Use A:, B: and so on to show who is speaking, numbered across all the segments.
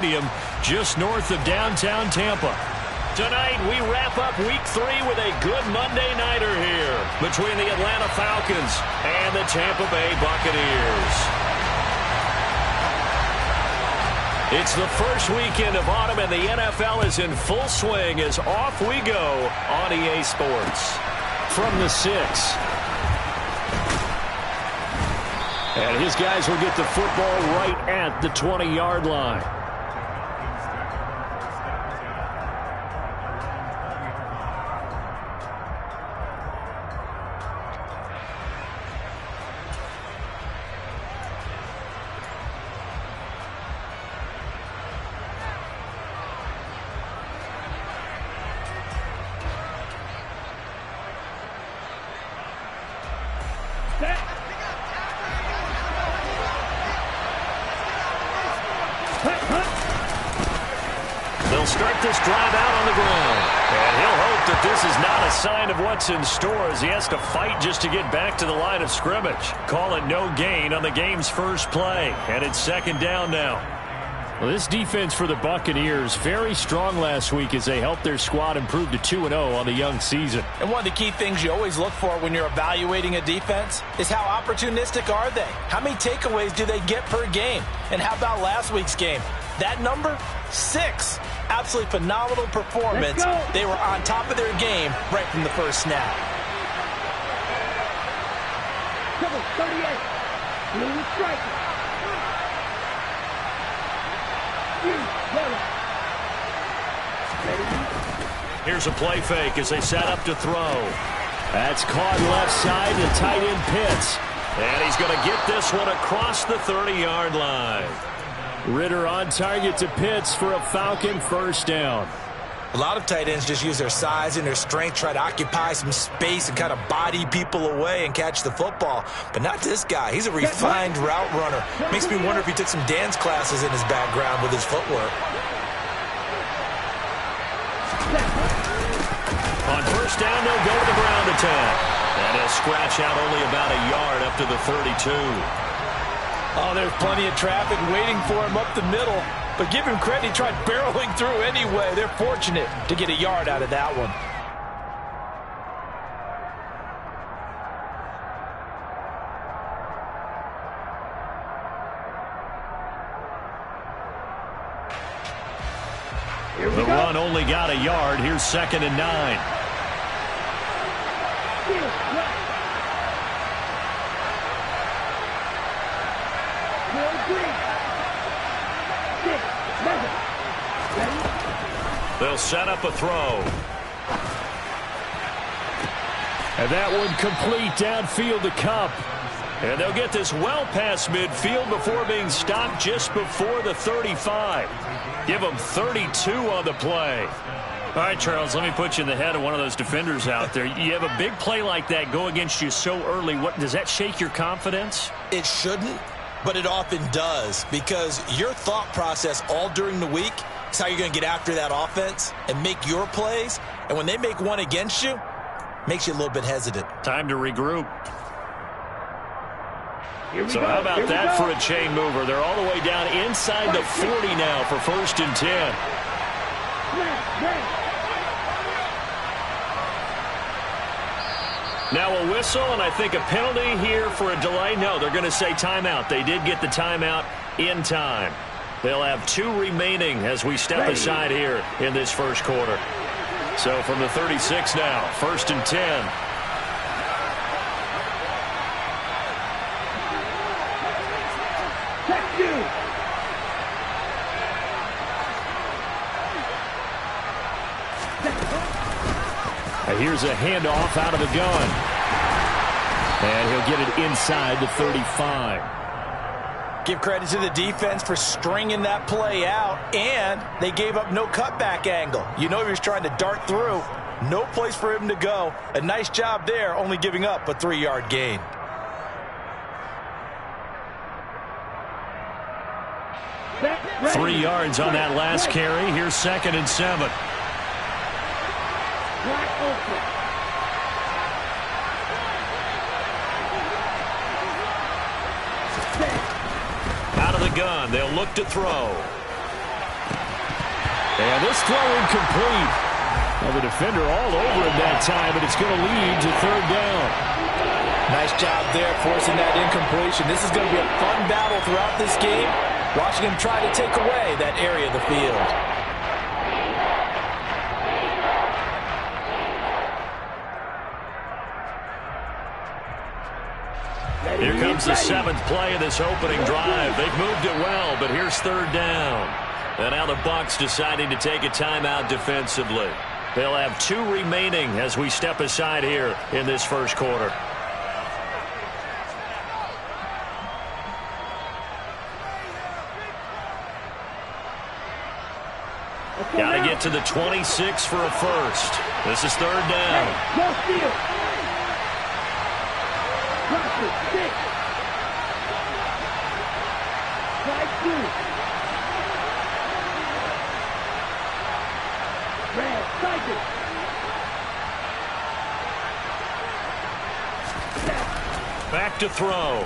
A: just north of downtown Tampa. Tonight, we wrap up Week 3 with a good Monday nighter here between the Atlanta Falcons and the Tampa Bay Buccaneers. It's the first weekend of autumn, and the NFL is in full swing as off we go on EA Sports. From the 6. And his guys will get the football right at the 20-yard line. They'll start this drive out on the ground. And he'll hope that this is not a sign of what's in store as he has to fight just to get back to the line of scrimmage. Call it no gain on the game's first play. And it's second down now. Well, this defense for the Buccaneers, very strong last week as they helped their squad improve to 2-0 on the young season.
B: And one of the key things you always look for when you're evaluating a defense is how opportunistic are they? How many takeaways do they get per game? And how about last week's game? That number? 6. Absolutely phenomenal performance. They were on top of their game right from the first snap.
C: Double 38. Blue striker.
A: Here's a play fake as they set up to throw. That's caught left side to tight end Pitts. And he's going to get this one across the 30-yard line. Ritter on target to Pitts for a Falcon first down.
B: A lot of tight ends just use their size and their strength, try to occupy some space and kind of body people away and catch the football. But not this guy. He's a refined route runner. Makes me wonder if he took some dance classes in his background with his footwork.
A: On first down, they'll go to the ground attack. And he'll scratch out only about a yard up to the 32.
B: Oh, there's plenty of traffic waiting for him up the middle. But give him credit, he tried barreling through anyway. They're fortunate to get a yard out of that one.
A: The run only got a yard. Here's second and 9. They'll set up a throw. And that one complete downfield to Kupp. And they'll get this well past midfield before being stopped just before the 35. Give them 32 on the play. All right, Charles, let me put you in the head of one of those defenders out there. You have a big play like that go against you so early. What does that shake your confidence?
B: It shouldn't, but it often does, because your thought process all during the week is how you're going to get after that offense and make your plays. And when they make one against you, makes you a little bit hesitant.
A: Time to regroup. So how about that for a chain mover? They're all the way down inside the 40 now for first and 10. Now a whistle, and I think a penalty here for a delay. No, they're going to say timeout. They did get the timeout in time. They'll have 2 remaining as we step aside here in this first quarter. So from the 36 now, first and 10. Here's a handoff out of the gun. And he'll get it inside the 35.
B: Give credit to the defense for stringing that play out, and they gave up no cutback angle. You know he was trying to dart through. No place for him to go. A nice job there, only giving up a 3-yard gain.
A: Three yards on that last carry. Here's second and 7. Out of the gun, they'll look to throw. And this throw incomplete. Well, the defender all over him that time, but it's going to lead to third down.
B: Nice job there forcing that incompletion. This is going to be a fun battle throughout this game, watching him try to take away that area of the field.
A: Here comes the 7th play of this opening drive. They've moved it well, but here's third down. And now the Bucs deciding to take a timeout defensively. They'll have 2 remaining as we step aside here in this first quarter. Got to get to the 26 for a first. This is third down.
C: Go steal. Drop it. 6. Slide 2. Red, cycle.
A: Back to throw.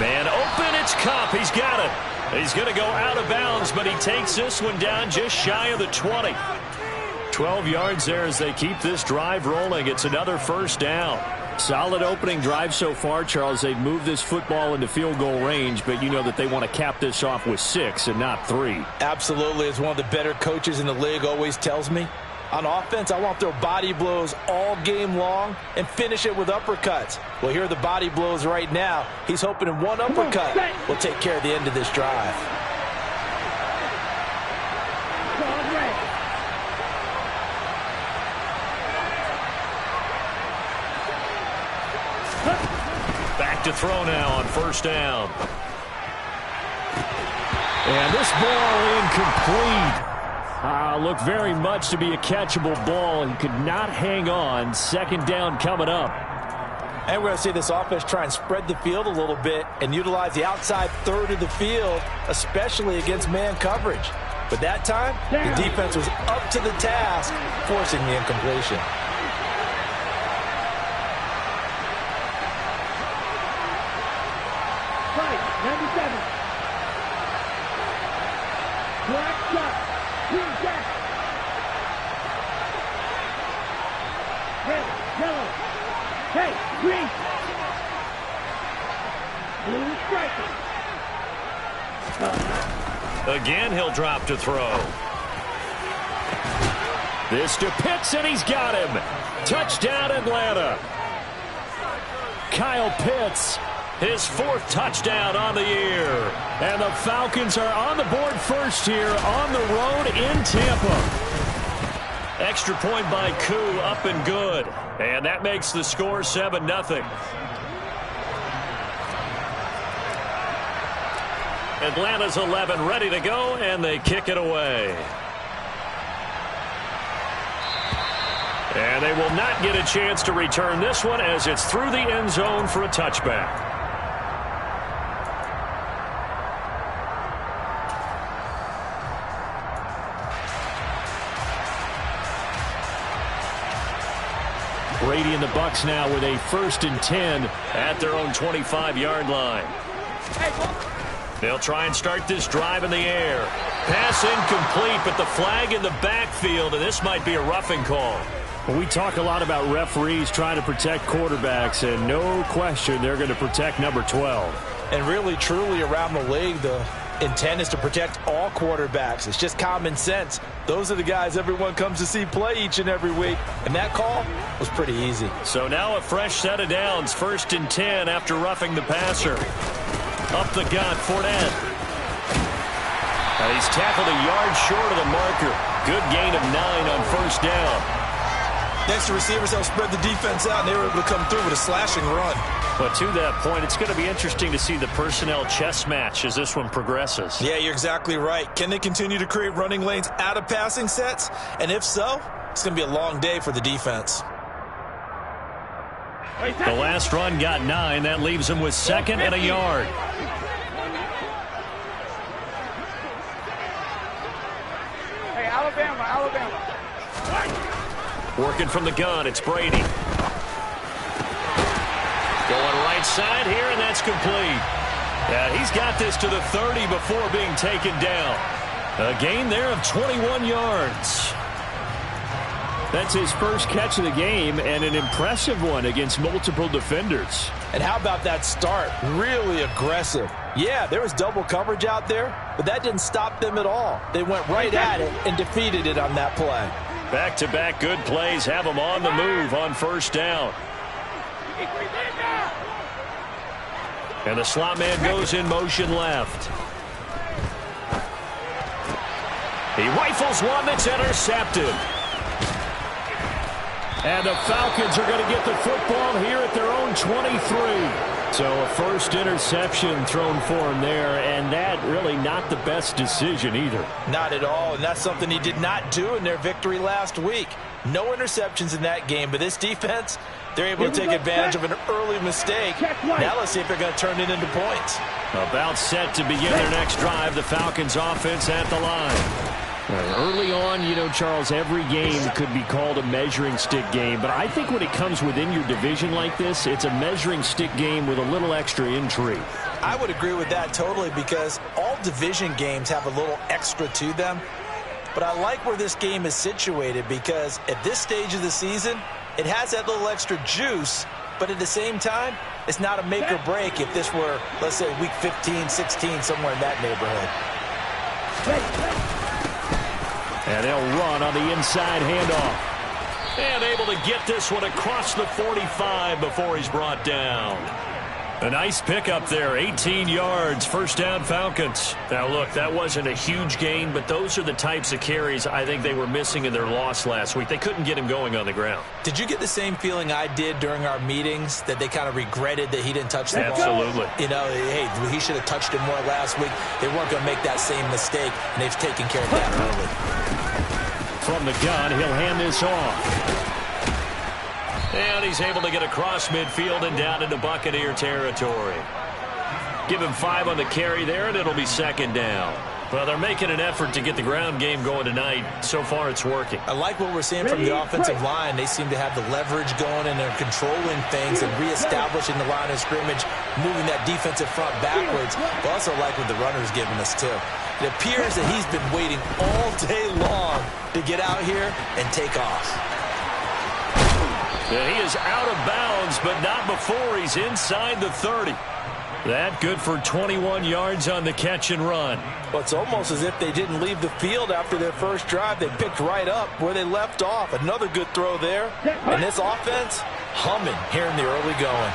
A: Man open, it's Cup. He's got it. He's going to go out of bounds, but he takes this one down just shy of the 20. 12 yards there as they keep this drive rolling. It's another first down. Solid opening drive so far, Charles. They've moved this football into field goal range, but you know that they want to cap this off with 6 and not 3.
B: Absolutely. As one of the better coaches in the league always tells me, on offense, I want their body blows all game long and finish it with uppercuts. Well, here are the body blows right now. He's hoping in one uppercut will take care of the end of this drive.
A: Back to throw now on first down. And this ball incomplete. Looked very much to be a catchable ball and could not hang on. Second down coming up.
B: And we're going to see this offense try and spread the field a little bit and utilize the outside third of the field, especially against man coverage. But that time, the defense was up to the task, forcing the incompletion.
C: Right, 97. Black shot. Green jack. Red, yellow. Hey, green. Blue striker.
A: Again, he'll drop to throw. This to Pitts, and he's got him. Touchdown, Atlanta. Kyle Pitts, his 4th touchdown on the year. And the Falcons are on the board first here on the road in Tampa. Extra point by Koo, up and good. And that makes the score 7-0. Atlanta's 11 ready to go, and they kick it away. And they will not get a chance to return this one as it's through the end zone for a touchback. Brady and the Bucs now with a 1st and 10 at their own 25-yard line. They'll try and start this drive in the air. Pass incomplete, but the flag in the backfield, and this might be a roughing call. Well, we talk a lot about referees trying to protect quarterbacks, and no question they're going to protect number 12.
B: And really, truly, around the league, the intent is to protect all quarterbacks. It's just common sense. Those are the guys everyone comes to see play each and every week. And that call was pretty easy.
A: So now a fresh set of downs. 1st and 10 after roughing the passer. Up the gut, Fournette. And he's tackled a yard short of the marker. Good gain of 9 on first down.
B: Next to receivers, they'll spread the defense out, and they were able to come through with a slashing run.
A: But to that point, it's going to be interesting to see the personnel chess match as this one progresses.
B: Yeah, you're exactly right. Can they continue to create running lanes out of passing sets? And if so, it's going to be a long day for the defense.
A: The last run got 9. That leaves them with 2nd and a yard.
C: Hey, Alabama.
A: Working from the gun, it's Brady. Going right side here, and that's complete. Yeah, he's got this to the 30 before being taken down. A gain there of 21 yards. That's his first catch of the game, and an impressive one against multiple defenders.
B: And how about that start? Really aggressive. Yeah, there was double coverage out there, but that didn't stop them at all. They went right at it and defeated it on that play.
A: Back-to-back good plays have them on the move on first down. And the slot man goes in motion left. He rifles one that's intercepted. And the Falcons are going to get the football here at their own 23. So a first interception thrown for him there, and that really not the best decision either.
B: Not at all, and that's something he did not do in their victory last week. No interceptions in that game, but this defense, they're able to take advantage of an early mistake. Now let's see if they're going to turn it into points.
A: About set to begin their next drive, the Falcons offense at the line. Early on, you know, Charles, every game could be called a measuring stick game, but I think when it comes within your division like this, it's a measuring stick game with a little extra intrigue.
B: I would agree with that totally, because all division games have a little extra to them. But I like where this game is situated, because at this stage of the season, it has that little extra juice, but at the same time, it's not a make or break if this were, let's say, week 15, 16, somewhere in that neighborhood.
A: And they'll run on the inside handoff. And able to get this one across the 45 before he's brought down. A nice pickup there, 18 yards, first down Falcons. Now look, that wasn't a huge gain, but those are the types of carries I think they were missing in their loss last week. They couldn't get him going on the ground.
B: Did you get the same feeling I did during our meetings, that they kind of regretted that he didn't touch the ball?
A: Absolutely.
B: You know, hey, he should have touched it more last week. They weren't going to make that same mistake, and they've taken care of that early.
A: From the gun, he'll hand this off. And he's able to get across midfield and down into Buccaneer territory. Give him 5 on the carry there, and it'll be second down. Well, they're making an effort to get the ground game going tonight. So far, it's working.
B: I like what we're seeing from the offensive line. They seem to have the leverage going, and they're controlling things and reestablishing the line of scrimmage, moving that defensive front backwards. But also like what the runner's giving us, too. It appears that he's been waiting all day long to get out here and take off.
A: And he is out of bounds, but not before he's inside the 30. That good for 21 yards on the catch and run.
B: Well, it's almost as if they didn't leave the field after their first drive. They picked right up where they left off. Another good throw there. And this offense humming here in the early going.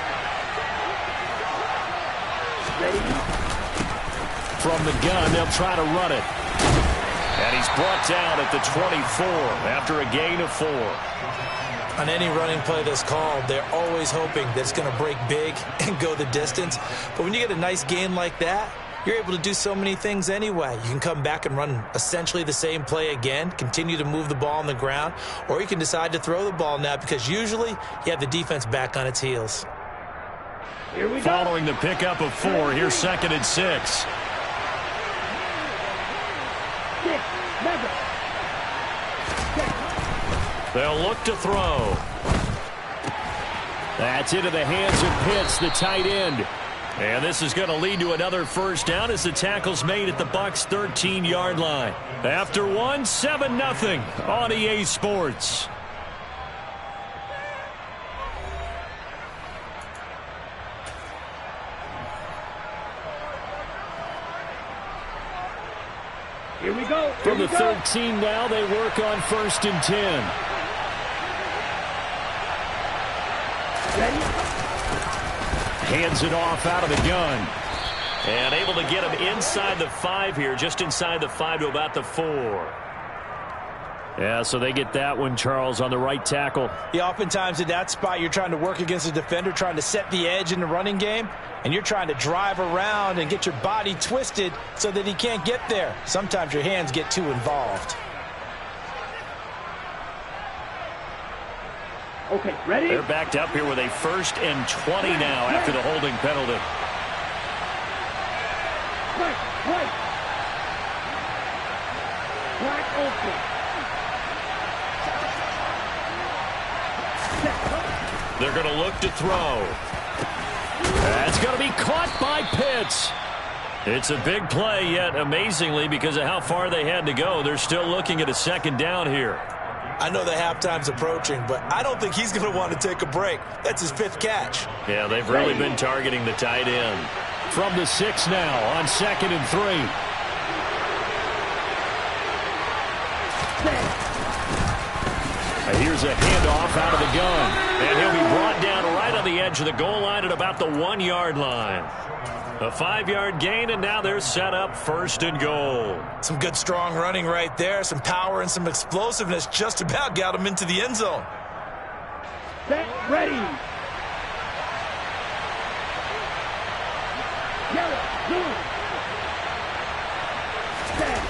A: From the gun, they'll try to run it. And he's brought down at the 24 after a gain of 4.
B: On any running play that's called, they're always hoping that it's going to break big and go the distance. But when you get a nice gain like that, you're able to do so many things anyway. You can come back and run essentially the same play again, continue to move the ball on the ground, or you can decide to throw the ball now, because usually you have the defense back on its heels.
A: Following the pickup of 4, here's 2nd and 6. They'll look to throw. That's into the hands of Pitts, the tight end. And this is going to lead to another first down as the tackle's made at the Bucs' 13-yard line. After 1, 7-0 on EA Sports.
C: Here we go.
A: From the 13 now, they work on 1st and 10.
C: Ready?
A: Hands it off out of the gun. And able to get him inside the 5 here, just inside the 5 to about the 4. Yeah, so they get that one, Charles, on the right tackle.
B: Yeah, oftentimes in that spot, you're trying to work against a defender, trying to set the edge in the running game, and you're trying to drive around and get your body twisted so that he can't get there. Sometimes your hands get too involved.
C: Okay, ready?
A: They're backed up here with a 1st and 20 now after the holding penalty.
C: Right. Black open.
A: They're going to look to throw. That's going to be caught by Pitts. It's a big play, yet amazingly, because of how far they had to go, they're still looking at a second down here.
B: I know the halftime's approaching, but I don't think he's going to want to take a break. That's his 5th catch.
A: Yeah, they've really been targeting the tight end. From the 6 now on 2nd and 3. Here's a handoff out of the gun. And he'll be brought down right on the edge of the goal line at about the 1-yard line. A 5-yard gain, and now they're set up 1st and goal.
B: Some good, strong running right there. Some power and some explosiveness just about got him into the end zone.
C: Set, ready. Yellow, blue. Set.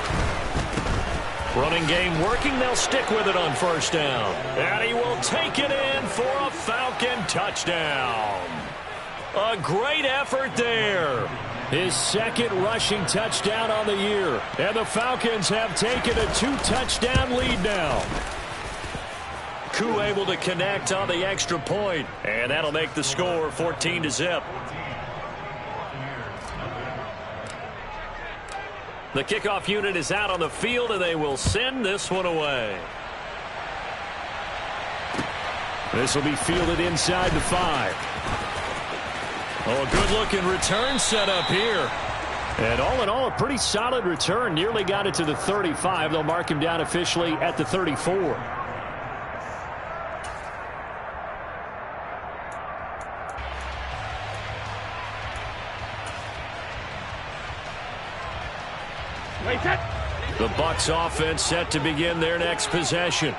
A: Running game working. They'll stick with it on 1st down. And he will take it in for a Falcon touchdown. A great effort there. His 2nd rushing touchdown on the year. And the Falcons have taken a 2-touchdown lead now. Koo able to connect on the extra point. And that'll make the score 14-0. The kickoff unit is out on the field, and they will send this one away. This will be fielded inside the 5. Oh, a good-looking return set up here. And all in all, a pretty solid return. Nearly got it to the 35. They'll mark him down officially at the 34. The Bucs offense set to begin their next possession.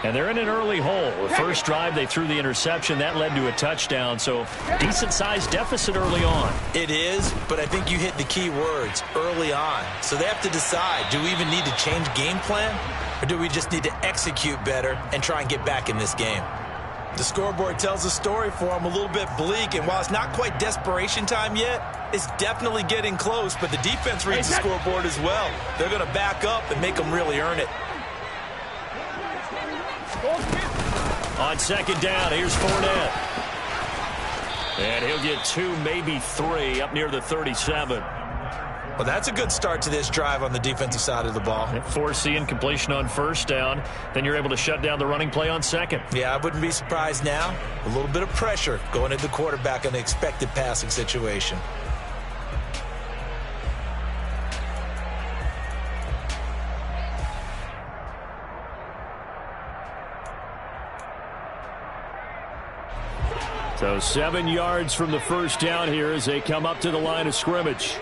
A: And they're in an early hole. The first drive, they threw the interception. That led to a touchdown, so decent-sized deficit early on.
B: It is, but I think you hit the key words, early on. So they have to decide, do we even need to change game plan? Or do we just need to execute better and try and get back in this game? The scoreboard tells a story for them, a little bit bleak, and while it's not quite desperation time yet, it's definitely getting close, but the defense reads the scoreboard as well. They're going to back up and make them really earn it.
A: On 2nd down, here's Fournette. And he'll get 2, maybe 3, up near the 37.
B: Well, that's a good start to this drive on the defensive side of the ball.
A: Forcing completion on 1st down. Then you're able to shut down the running play on 2nd.
B: Yeah, I wouldn't be surprised now. A little bit of pressure going at the quarterback in the expected passing situation.
A: So 7 yards from the 1st down here as they come up to the line of scrimmage.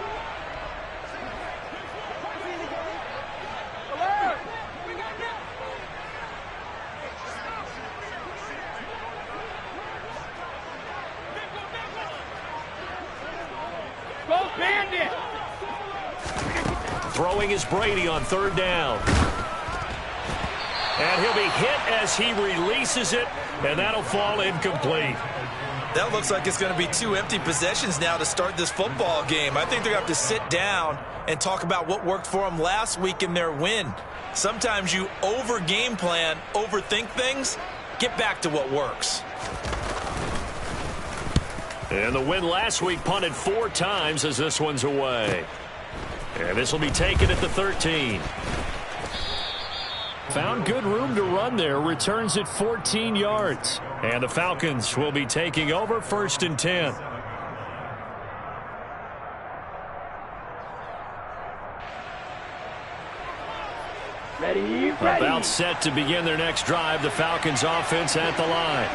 C: Go Bandit!
A: Throwing is Brady on 3rd down. And he'll be hit as he releases it, and that'll fall incomplete.
B: That looks like it's going to be 2 empty possessions now to start this football game. I think they're going to have to sit down and talk about what worked for them last week in their win. Sometimes you over-game plan, overthink things, get back to what works.
A: And the win last week punted 4 times as this one's away. And this will be taken at the 13. Found good room to run there. Returns at 14 yards. And the Falcons will be taking over 1st and 10.
C: Ready.
A: About set to begin their next drive. The Falcons offense at the line.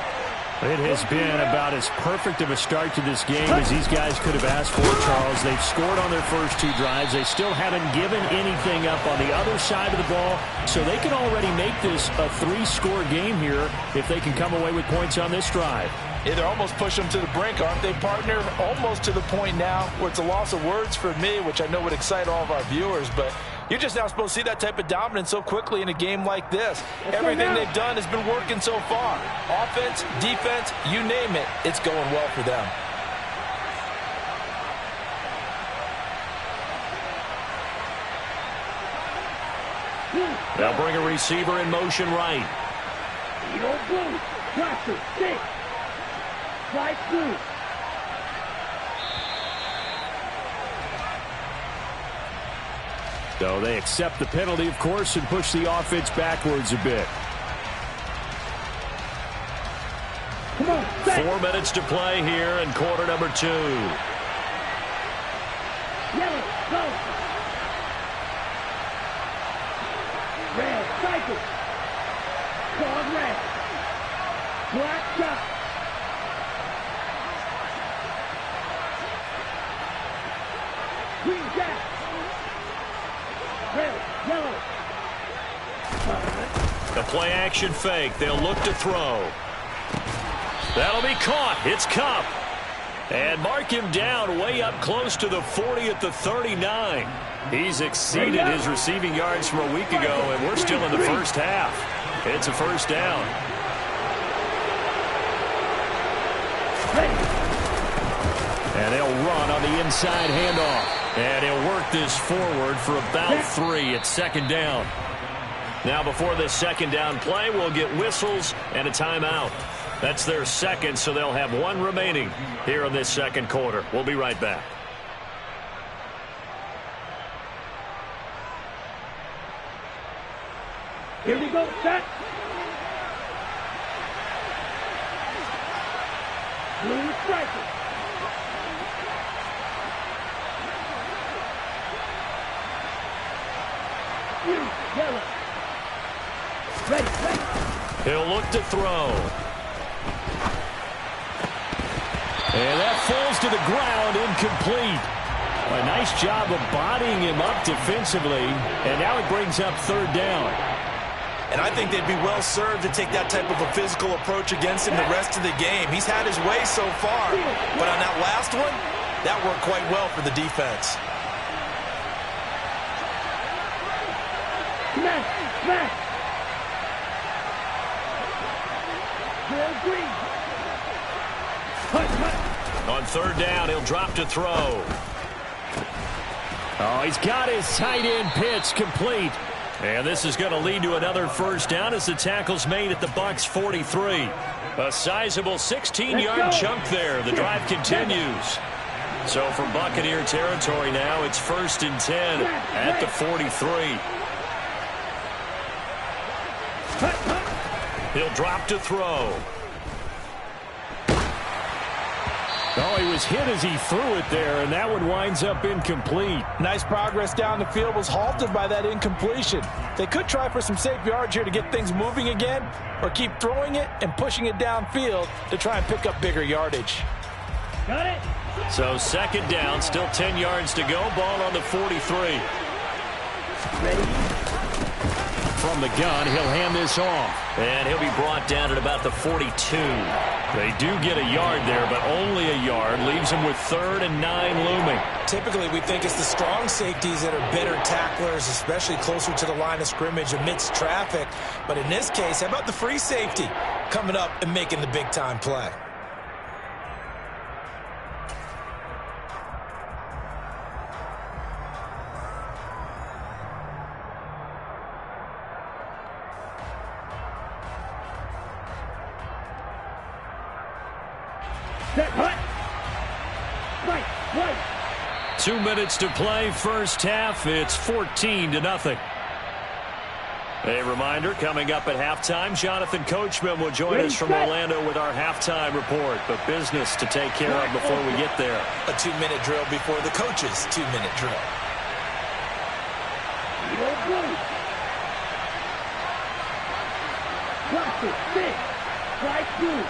A: It has been about as perfect of a start to this game as these guys could have asked for, Charles. They've scored on their first 2 drives. They still haven't given anything up on the other side of the ball, so they can already make this a 3-score game here if they can come away with points on this drive.
B: Yeah, they're almost pushing them to the brink, aren't they, partner? Almost to the point now where it's a loss of words for me, which I know would excite all of our viewers, but you're just now supposed to see that type of dominance so quickly in a game like this. Everything they've done has been working so far. Offense, defense, you name it, it's going well for them.
A: They'll bring a receiver in motion right.
C: Eagle blue. Crosser. 6. Fly blue.
A: So they accept the penalty, of course, and push the offense backwards a bit. 4 minutes to play here in quarter number 2.
C: Yellow, go. Red, cycle. Called red. Black shot. Green jack. Red, yellow.
A: The play action fake. They'll look to throw. That'll be caught. It's Cup. And mark him down way up close to the 40 at the 39. He's exceeded his receiving yards from a week ago, and we're still in the first half. It's a first down. And they'll run on the inside handoff. And he'll work this forward for about 3 at second down. Now before this second down play, we'll get whistles and a timeout. That's their second, so they'll have 1 remaining here in this second quarter. We'll be right back.
C: Here we go, set. Blue striker. Blue, yellow. Ready, ready.
A: He'll look to throw. And that falls to the ground, incomplete. A nice job of bodying him up defensively, and now it brings up third down.
B: And I think they'd be well served to take that type of a physical approach against him the rest of the game. He's had his way so far, but on that last one, that worked quite well for the defense.
C: Smash, smash. Real green. Hut, hut.
A: On third down, he'll drop to throw. Oh, he's got his tight end pitch complete. And this is going to lead to another first down as the tackle's made at the Bucs 43. A sizable 16-yard chunk there. The drive continues. So from Buccaneer territory now, it's 1st and 10 at the 43. He'll drop to throw. Oh, he was hit as he threw it there, and that one winds up incomplete.
B: Nice progress down the field, was halted by that incompletion. They could try for some safe yards here to get things moving again, or keep throwing it and pushing it downfield to try and pick up bigger yardage.
C: Got it.
A: So second down, still 10 yards to go. Ball on the 43.
C: Ready.
A: From the gun, he'll hand this off. And he'll be brought down at about the 42. They do get a yard there, but only a yard. Leaves them with 3rd and 9 looming.
B: Typically, we think it's the strong safeties that are better tacklers, especially closer to the line of scrimmage amidst traffic. But in this case, how about the free safety coming up and making the big-time play?
C: Set, hut. Right.
A: 2 minutes to play, first half. It's 14-0. A reminder, coming up at halftime, Jonathan Coachman will join us from Orlando with our halftime report. But business to take care of before we get there.
B: A 2-minute drill before the coach's 2-minute drill.
C: Yellow blue. Roster, 6. Strike blue.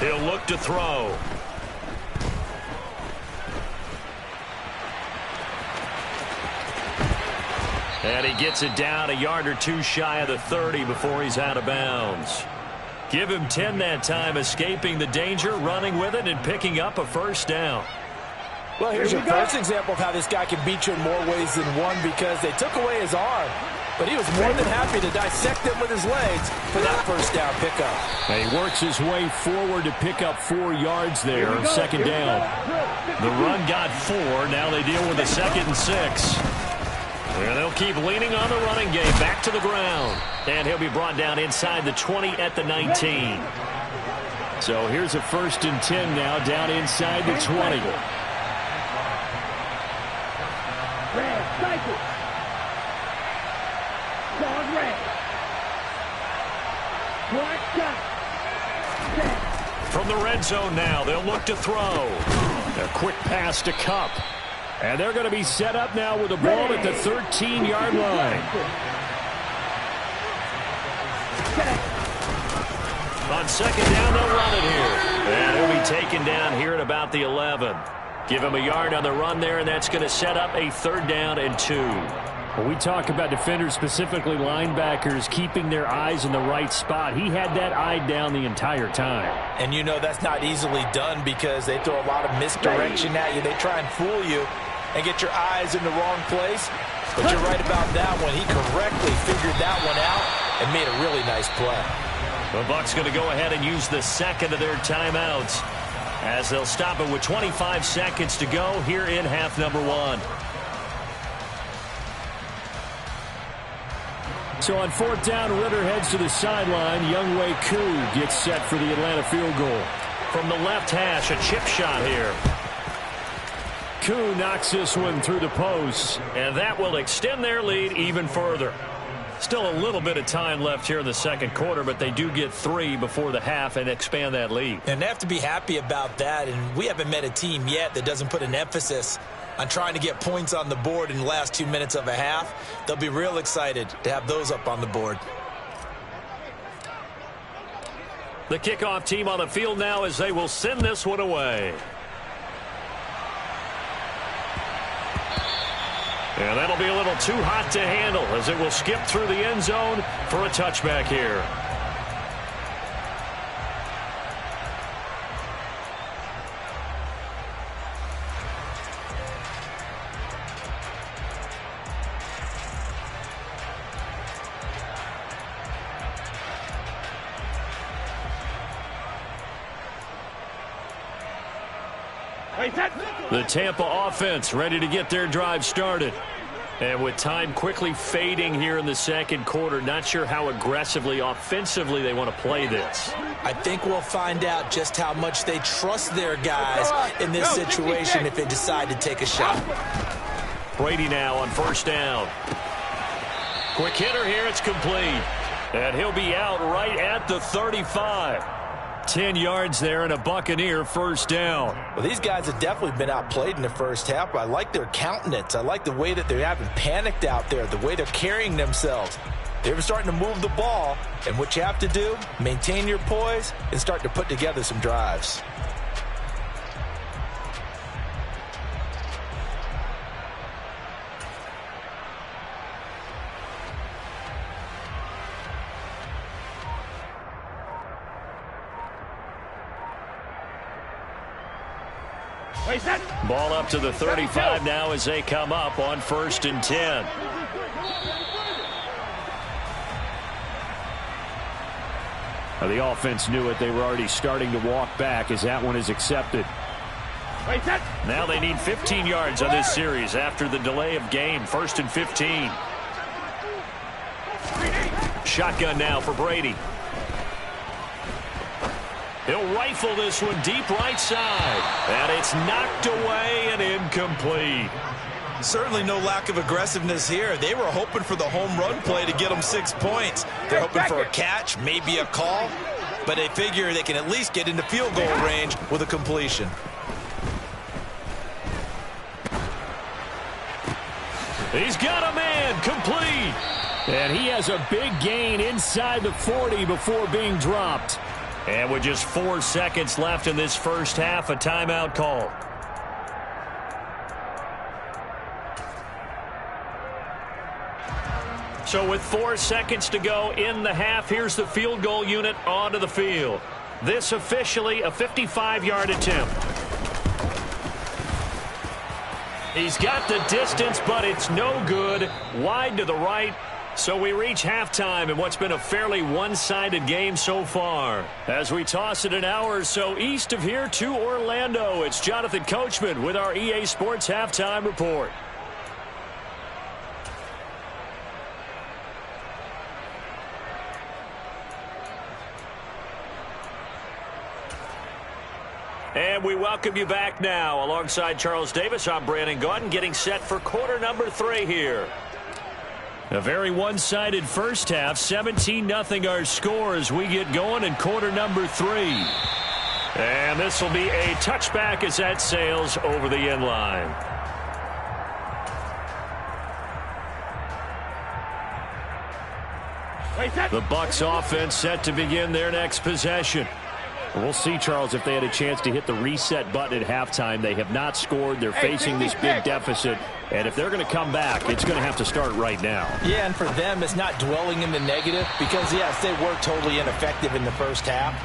A: He'll look to throw. And he gets it down a yard or two shy of the 30 before he's out of bounds. Give him 10 that time, escaping the danger, running with it, and picking up a first down.
B: Well, here's your first example of how this guy can beat you in more ways than one, because they took away his arm. But he was more than happy to dissect them with his legs for that first down pickup.
A: And he works his way forward to pick up 4 yards there, second down. The run got 4. Now they deal with a 2nd and 6. And they'll keep leaning on the running game. Back to the ground. And he'll be brought down inside the 20 at the 19. So here's a 1st and 10 now, down inside the 20.
C: Red, cycle. Dog red. Black shot. Set.
A: From the red zone now, they'll look to throw. A quick pass to Cup. And they're going to be set up now with the ball at the 13-yard line. On 2nd down, they'll run it here. And he'll be taken down here at about the 11. Give him a yard on the run there, and that's going to set up a 3rd down and 2. When we talk about defenders, specifically linebackers, keeping their eyes in the right spot, he had that eye down the entire time.
B: And you know that's not easily done because they throw a lot of misdirection at you. They try and fool you and get your eyes in the wrong place. But you're right about that one. He correctly figured that one out and made a really nice play.
A: The Bucs going to go ahead and use the 2nd of their timeouts as they'll stop it with 25 seconds to go here in half number 1. So on 4th down, Ritter heads to the sideline. Younghoe Koo gets set for the Atlanta field goal. From the left hash, a chip shot here. Koo knocks this one through the post, and that will extend their lead even further. Still a little bit of time left here in the 2nd quarter, but they do get 3 before the half and expand that lead.
B: And they have to be happy about that, and we haven't met a team yet that doesn't put an emphasis on trying to get points on the board in the last 2 minutes of a half. They'll be real excited to have those up on the board.
A: The kickoff team on the field now as they will send this one away. And that'll be a little too hot to handle as it will skip through the end zone for a touchback here. The Tampa offense ready to get their drive started. And with time quickly fading here in the 2nd quarter, not sure how aggressively, offensively they want to play this.
B: I think we'll find out just how much they trust their guys in this situation if they decide to take a shot.
A: Brady now on 1st down. Quick hitter here, it's complete. And he'll be out right at the 35. 10 yards there and a Buccaneer 1st down.
B: Well, these guys have definitely been outplayed in the 1st half, but I like their countenance. I like the way that they haven't panicked out there, the way they're carrying themselves. They're starting to move the ball, and what you have to do, maintain your poise and start to put together some drives.
A: Ball up to the 35 now as they come up on 1st and 10. The offense knew it. They were already starting to walk back as that one is accepted. Now they need 15 yards on this series after the delay of game. 1st and 15. Shotgun now for Brady. He'll rifle this one deep right side. And it's knocked away and incomplete.
B: Certainly no lack of aggressiveness here. They were hoping for the home run play to get them 6 points. They're hoping for a catch, maybe a call. But they figure they can at least get into field goal range with a completion.
A: He's got a man, complete. And he has a big gain inside the 40 before being dropped. And with just 4 seconds left in this 1st half, a timeout call. So with 4 seconds to go in the half, here's the field goal unit onto the field. This officially a 55-yard attempt. He's got the distance, but it's no good. Wide to the right. So we reach halftime in what's been a fairly one-sided game so far. As we toss it an hour or so east of here to Orlando, it's Jonathan Coachman with our EA Sports Halftime Report. And we welcome you back now. Alongside Charles Davis, I'm Brandon Gaudin, getting set for quarter number 3 here. A very one-sided first half, 17-0 our score as we get going in quarter number 3. And this will be a touchback as that sails over the end line. The Bucs offense set to begin their next possession. We'll see, Charles, if they had a chance to hit the reset button at halftime. They have not scored. They're facing this big deficit. And if they're going to come back, it's going to have to start right now.
B: Yeah, and for them, it's not dwelling in the negative because, yes, they were totally ineffective in the first half.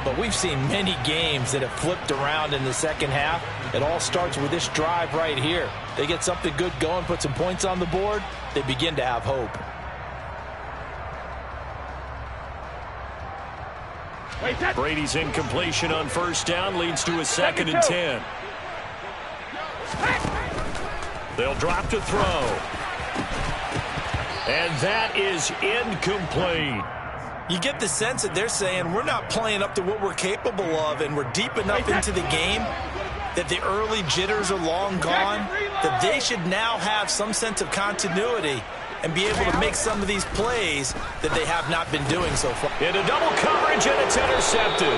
B: But we've seen many games that have flipped around in the second half. It all starts with this drive right here. They get something good going, put some points on the board, they begin to have hope.
A: Brady's incompletion on first down leads to a 2nd and 10. They'll drop to throw. And that is incomplete.
B: You get the sense that they're saying we're not playing up to what we're capable of, and we're deep enough into the game that the early jitters are long gone, that they should now have some sense of continuity and be able to make some of these plays that they have not been doing so far.
A: Into double coverage, and it's intercepted.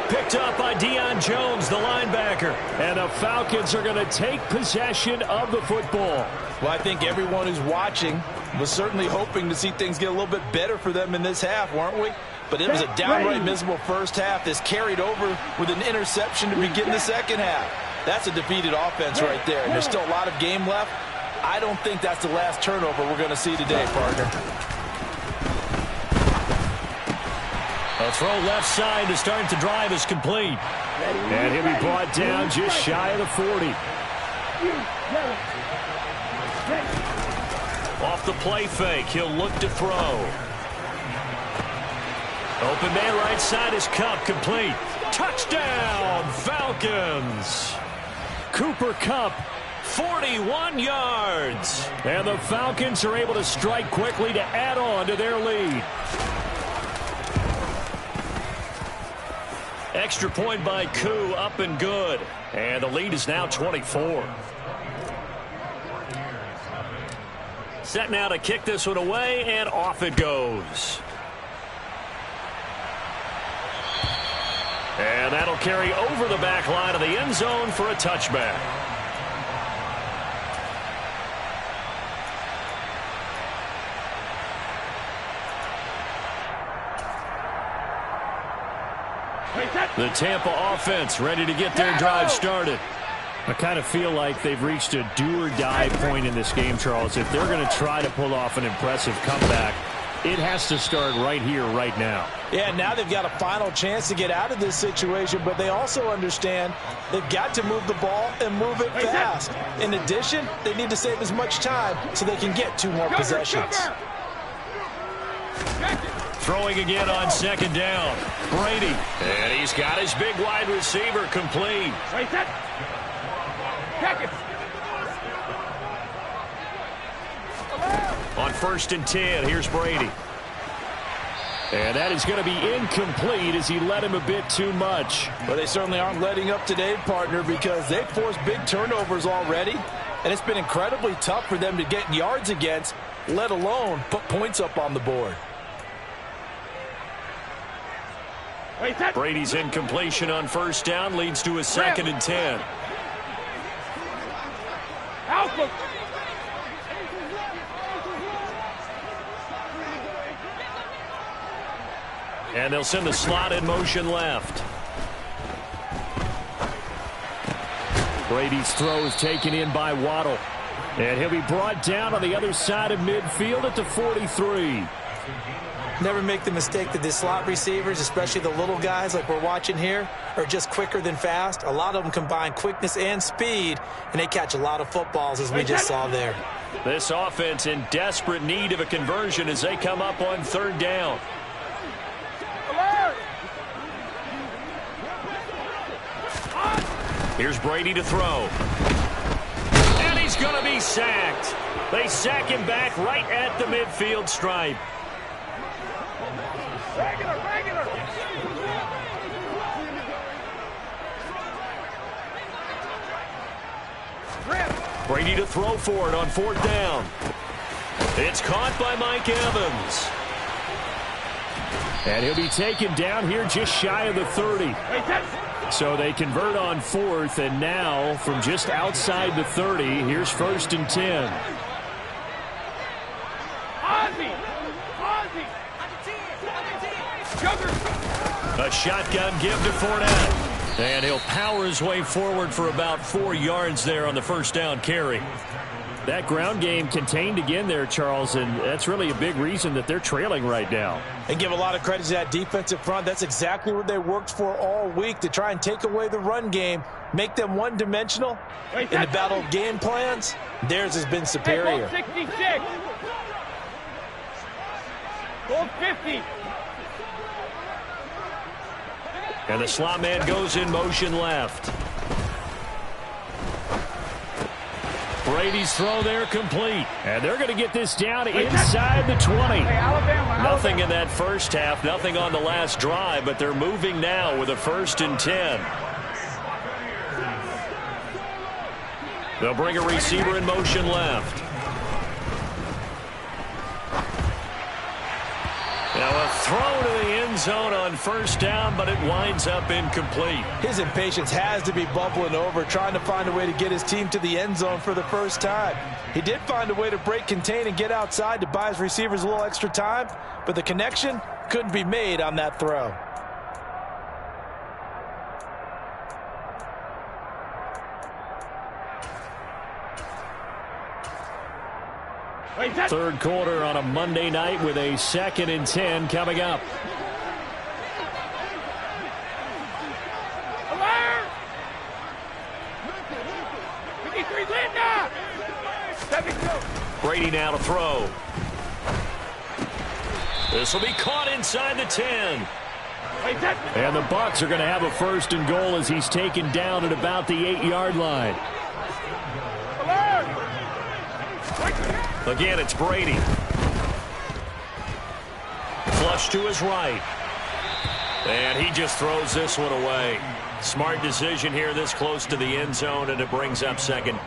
A: Picked up by Deion Jones, the linebacker. And the Falcons are going to take possession of the football.
B: Well, I think everyone who's watching was certainly hoping to see things get a little bit better for them in this half, weren't we? But it was a downright miserable first half that's carried over with an interception to begin the second half. That's a defeated offense right there, and there's still a lot of game left. I don't think that's the last turnover we're going to see today, partner.
A: A throw left side to start the drive is complete. And he'll be brought down just shy of the 40. Off the play fake, he'll look to throw. Open man right side is Kupp, complete. Touchdown, Falcons. Cooper Kupp, 41 yards. And the Falcons are able to strike quickly to add on to their lead. Extra point by Koo, up and good. And the lead is now 24. Set now to kick this one away, and off it goes. And that'll carry over the back line of the end zone for a touchback. The Tampa offense ready to get their drive started. I kind of feel like they've reached a do-or-die point in this game, Charles. If they're going to try to pull off an impressive comeback, it has to start right here, right now.
B: Yeah, now they've got a final chance to get out of this situation, but they also understand they've got to move the ball and move it fast. In addition, they need to save as much time so they can get 2 more possessions.
A: Throwing again on second down. Brady. And he's got his big wide receiver complete. On 1st and 10, here's Brady. And that is going to be incomplete as he led him a bit too much.
B: But they certainly aren't letting up today, partner, because they've forced big turnovers already. And it's been incredibly tough for them to get yards against, let alone put points up on the board.
A: Brady's incompletion on first down leads to a 2nd and 10. And they'll send the slot in motion left. Brady's throw is taken in by Waddle. And he'll be brought down on the other side of midfield at the 43.
B: Never make the mistake that the slot receivers, especially the little guys like we're watching here, are just quicker than fast. A lot of them combine quickness and speed, and they catch a lot of footballs, as we just saw there.
A: This offense in desperate need of a conversion as they come up on 3rd down. Here's Brady to throw. And he's going to be sacked. They sack him back right at the midfield stripe. Brady to throw for it on 4th down. It's caught by Mike Evans. And he'll be taken down here just shy of the 30. So they convert on 4th, and now from just outside the 30, here's 1st and 10. A shotgun give to Fournette. And he'll power his way forward for about 4 yards there on the 1st down carry. That ground game contained again there, Charles, and that's really a big reason that they're trailing right now.
B: And give a lot of credit to that defensive front. That's exactly what they worked for all week, to try and take away the run game, make them one-dimensional. In the battle of game plans, theirs has been superior.
C: Hey, 66. Goal 50.
A: And the slot man goes in motion left. Brady's throw there complete. And they're going to get this down inside the 20. Nothing in that first half, nothing on the last drive, but they're moving now with a 1st and 10. They'll bring a receiver in motion left. Now a throw to the end zone on 1st down, but it winds up incomplete.
B: His impatience has to be bubbling over, trying to find a way to get his team to the end zone for the first time. He did find a way to break contain and get outside to buy his receivers a little extra time, but the connection couldn't be made on that throw.
A: Third quarter on a Monday night with a 2nd and 10 coming up. Brady now to throw. This will be caught inside the 10. And the Bucs are going to have a 1st and goal as he's taken down at about the 8-yard line. Again, it's Brady. Flush to his right. And he just throws this one away. Smart decision here this close to the end zone, and it brings up 2nd.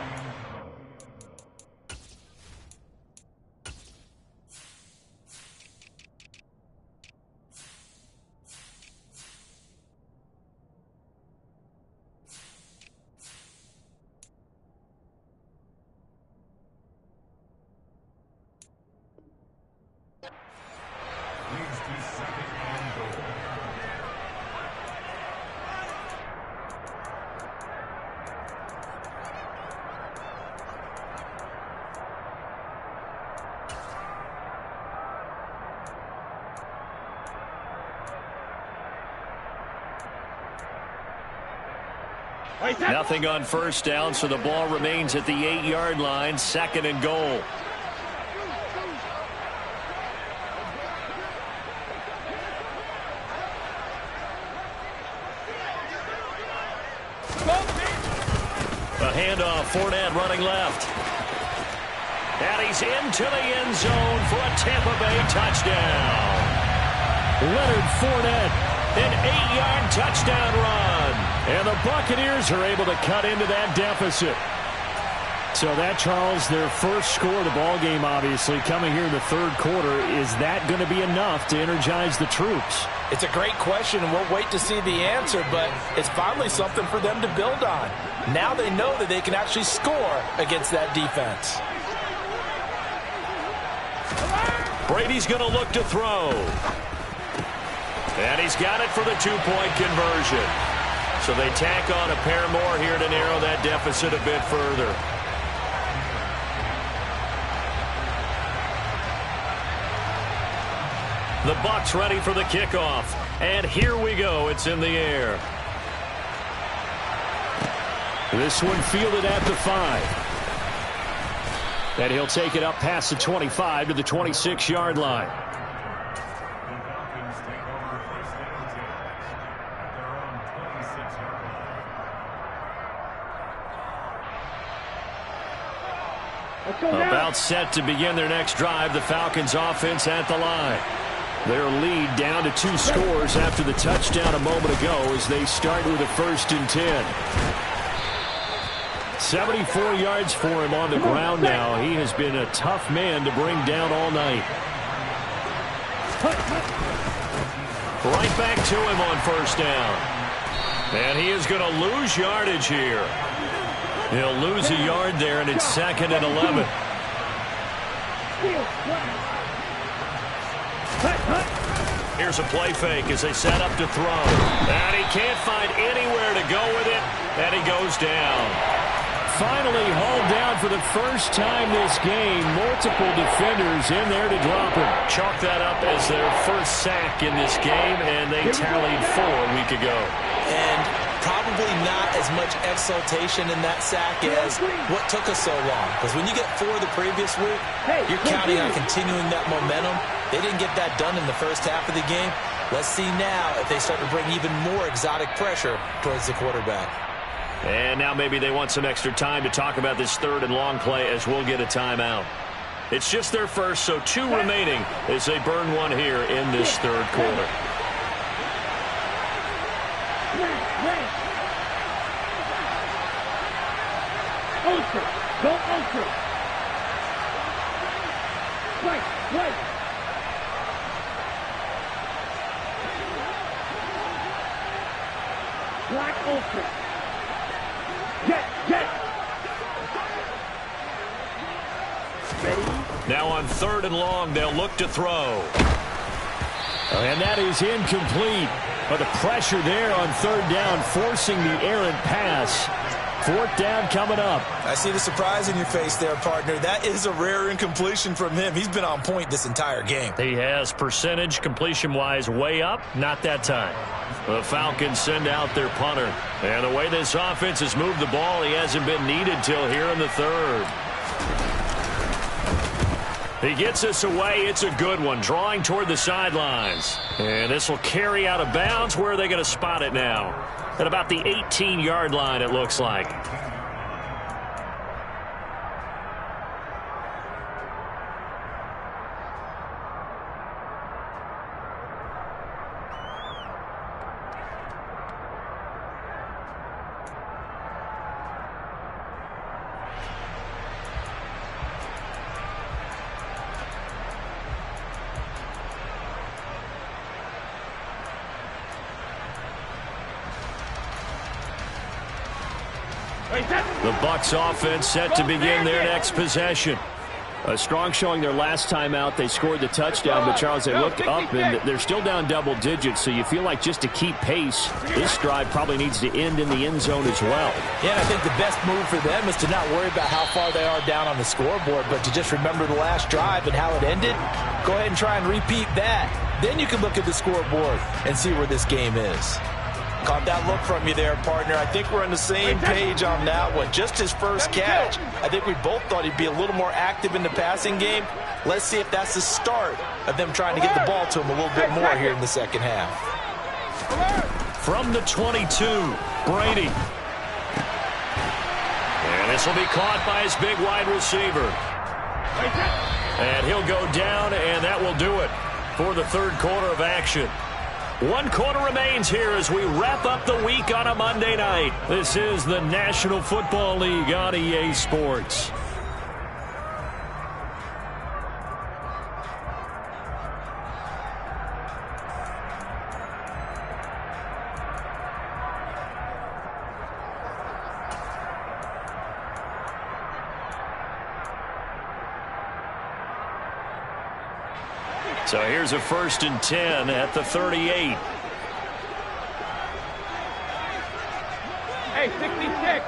A: Nothing on 1st down, so the ball remains at the 8-yard line, 2nd and goal. A handoff, Fournette running left. And he's into the end zone for a Tampa Bay touchdown. Leonard Fournette, an 8-yard touchdown run. And the Buccaneers are able to cut into that deficit. So that, Charles, their first score of the ballgame, obviously, coming here in the 3rd quarter. Is that going to be enough to energize the troops?
B: It's a great question, and we'll wait to see the answer, but it's finally something for them to build on. Now they know that they can actually score against that defense.
A: Brady's going to look to throw. And he's got it for the 2-point conversion. So they tack on a pair more here to narrow that deficit a bit further. The Bucs ready for the kickoff. And here we go. It's in the air. This one fielded at the 5. And he'll take it up past the 25 to the 26-yard line. About set to begin their next drive. The Falcons offense at the line. Their lead down to 2 scores after the touchdown a moment ago as they start with a 1st and 10. 74 yards for him on the ground now. He has been a tough man to bring down all night. Right back to him on first down. And he is going to lose yardage here. He'll lose a yard there, and it's 2nd and 11. Here's a play fake as they set up to throw. And he can't find anywhere to go with it, and he goes down. Finally hauled down for the first time this game. Multiple defenders in there to drop him. Chalk that up as their first sack in this game, and they tallied 4 a week ago.
B: And probably not as much exultation in that sack as what took us so long. Because when you get 4 the previous week, you're counting on continuing that momentum. They didn't get that done in the first half of the game. Let's see now if they start to bring even more exotic pressure towards the quarterback.
A: And now maybe they want some extra time to talk about this 3rd and long play as we'll get a timeout. It's just their first, so 2 remaining as they burn one here in this 3rd quarter.
C: Ultra. Go ultra. Right. Black ultra. Get. Ready?
A: Now on 3rd and long, they'll look to throw. And that is incomplete. But the pressure there on 3rd down, forcing the errant pass. 4th down coming up.
B: I see the surprise in your face there, partner. That is a rare incompletion from him. He's been on point this entire game.
A: He has percentage completion-wise way up. Not that time. The Falcons send out their punter. And the way this offense has moved the ball, he hasn't been needed till here in the 3rd. He gets this away. It's a good one. Drawing toward the sidelines. And this will carry out of bounds. Where are they going to spot it now? At about the 18-yard line, it looks like. The Bucs offense set to begin their next possession. A strong showing their last time out. They scored the touchdown, but Charles, they looked up and they're still down double digits, so you feel like just to keep pace, this drive probably needs to end in the end zone as well.
B: Yeah, and I think the best move for them is to not worry about how far they are down on the scoreboard, but to just remember the last drive and how it ended. Go ahead and try and repeat that. Then you can look at the scoreboard and see where this game is. Caught that look from you there, partner. I think we're on the same page on that one. Just his first catch. I think we both thought he'd be a little more active in the passing game. Let's see if that's the start of them trying to get the ball to him a little bit more here in the second half.
A: From the 22, Brady. And this will be caught by his big wide receiver. And he'll go down, and that will do it for the 3rd quarter of action. 1 quarter remains here as we wrap up the week on a Monday night. This is the National Football League on EA Sports. So here's a 1st and 10 at the 38.
C: Hey, 66.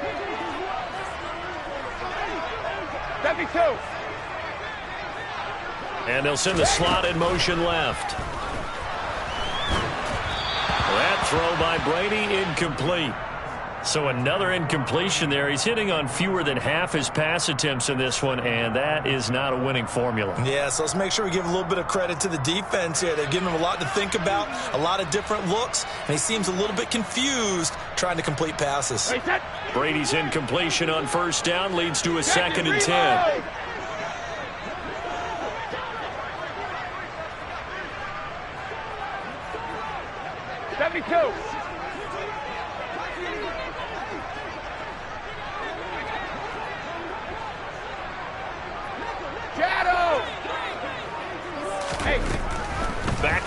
C: 72.
A: And they'll send the slot in motion left. That throw by Brady incomplete. So another incompletion there. He's hitting on fewer than half his pass attempts in this one, and that is not a winning formula.
B: Yeah, so let's make sure we give a little bit of credit to the defense here. They're giving him a lot to think about, a lot of different looks, and he seems a little bit confused trying to complete passes.
A: Brady's incompletion on 1st down leads to a 2nd and 10.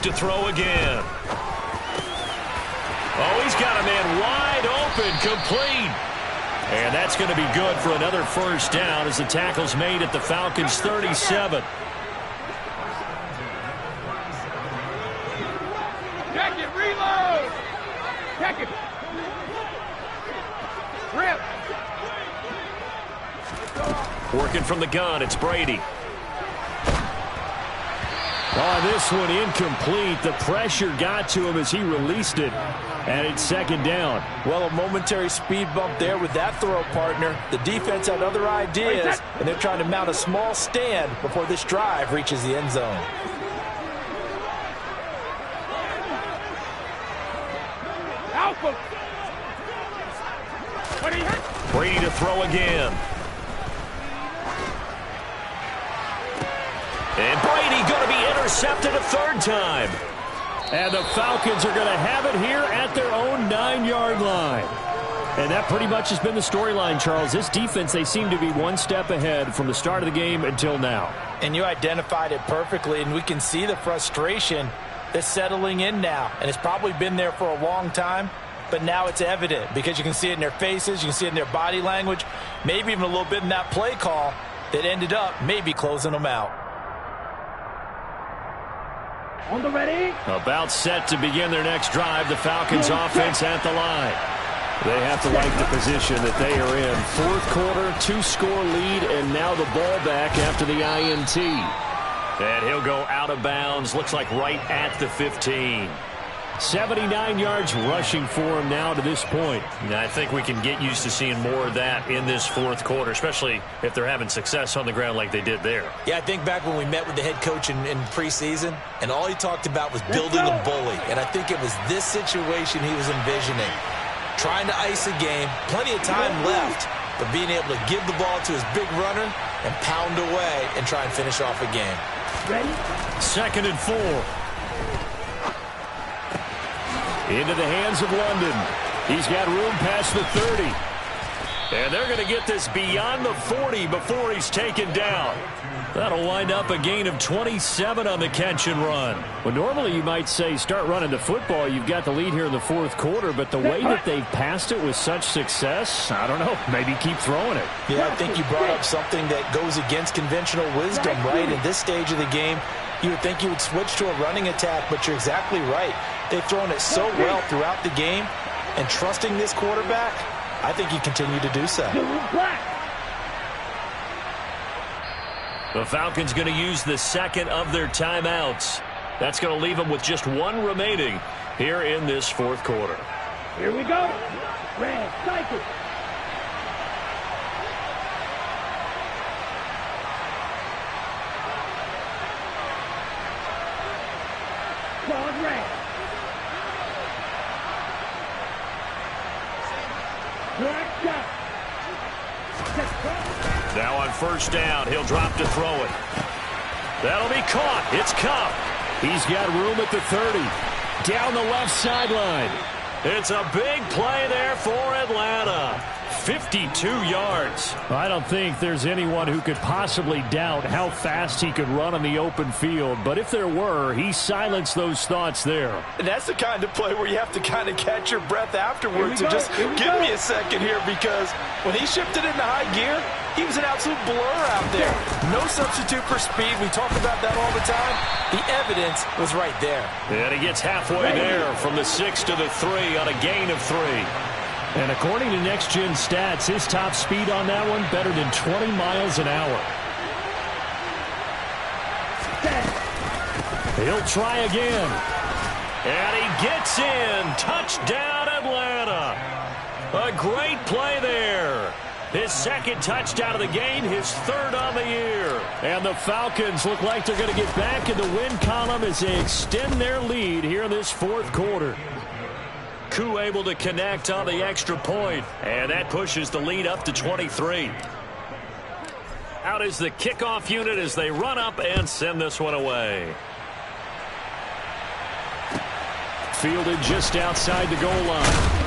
A: to throw again. Oh, he's got a man wide open, complete. And that's going to be good for another first down as the tackle's made at the Falcons' 37.
C: Check it, reload. Check it. Rip.
A: Working from the gun, it's Brady. Oh, this one incomplete. The pressure got to him as he released it. And it's second down.
B: Well, a momentary speed bump there with that throw, partner. The defense had other ideas, and they're trying to mount a small stand before this drive reaches the end zone.
C: Alpha. What do you hit?
A: Brady to throw again. And Brady going to be intercepted a third time. And the Falcons are going to have it here at their own 9-yard line. And that pretty much has been the storyline, Charles. This defense, they seem to be one step ahead from the start of the game until now.
B: And you identified it perfectly, and we can see the frustration that's settling in now. And it's probably been there for a long time, but now it's evident because you can see it in their faces, you can see it in their body language, maybe even a little bit in that play call that ended up maybe closing them out.
C: On the ready.
A: About set to begin their next drive, the Falcons offense at the line. They have to like the position that they are in. Fourth quarter, 2-score lead, and now the ball back after the INT. And he'll go out of bounds, looks like right at the 15. 79 yards rushing for him now to this point. Now, I think we can get used to seeing more of that in this fourth quarter, especially if they're having success on the ground like they did there.
D: Yeah, I think back when we met with the head coach in preseason, and all he talked about was building a bully. And I think it was this situation he was envisioning. Trying to ice a game, plenty of time left, but being able to give the ball to his big runner and pound away and try and finish off a game.
C: Ready?
A: 2nd and 4. Into the hands of London. He's got room past the 30. And they're going to get this beyond the 40 before he's taken down. That'll wind up a gain of 27 on the catch and run. Well, normally you might say start running the football. You've got the lead here in the fourth quarter, but the way that they've passed it with such success, I don't know, maybe keep throwing it.
B: Yeah, I think you brought up something that goes against conventional wisdom, right? In this stage of the game, you would think you would switch to a running attack, but you're exactly right. They've thrown it so well throughout the game, and trusting this quarterback, I think you continue to do so.
A: The Falcons going to use the second of their timeouts. That's going to leave them with just one remaining here in this fourth quarter.
C: Here we go. Red, cycle. Quad red. Black shot.
A: Now on first down, he'll drop to throw it. That'll be caught. It's Cup. He's got room at the 30. Down the left sideline. It's a big play there for Atlanta. 52 yards. I don't think there's anyone who could possibly doubt how fast he could run on the open field. But if there were, he silenced those thoughts there.
B: And that's the kind of play where you have to kind of catch your breath afterwards and just give me a second here, because when he shifted into high gear, he was an absolute blur out there. No substitute for speed. We talk about that all the time. The evidence was right there.
A: And he gets halfway there from the 6 to the 3 on a gain of 3. And according to Next Gen Stats, his top speed on that one better than 20 miles an hour. He'll try again. And he gets in. Touchdown, Atlanta. A great play there. His second touchdown of the game, his third on the year. And the Falcons look like they're going to get back in the win column as they extend their lead here in this fourth quarter. Koo able to connect on the extra point, and that pushes the lead up to 23. Out is the kickoff unit as they run up and send this one away. Fielded just outside the goal line.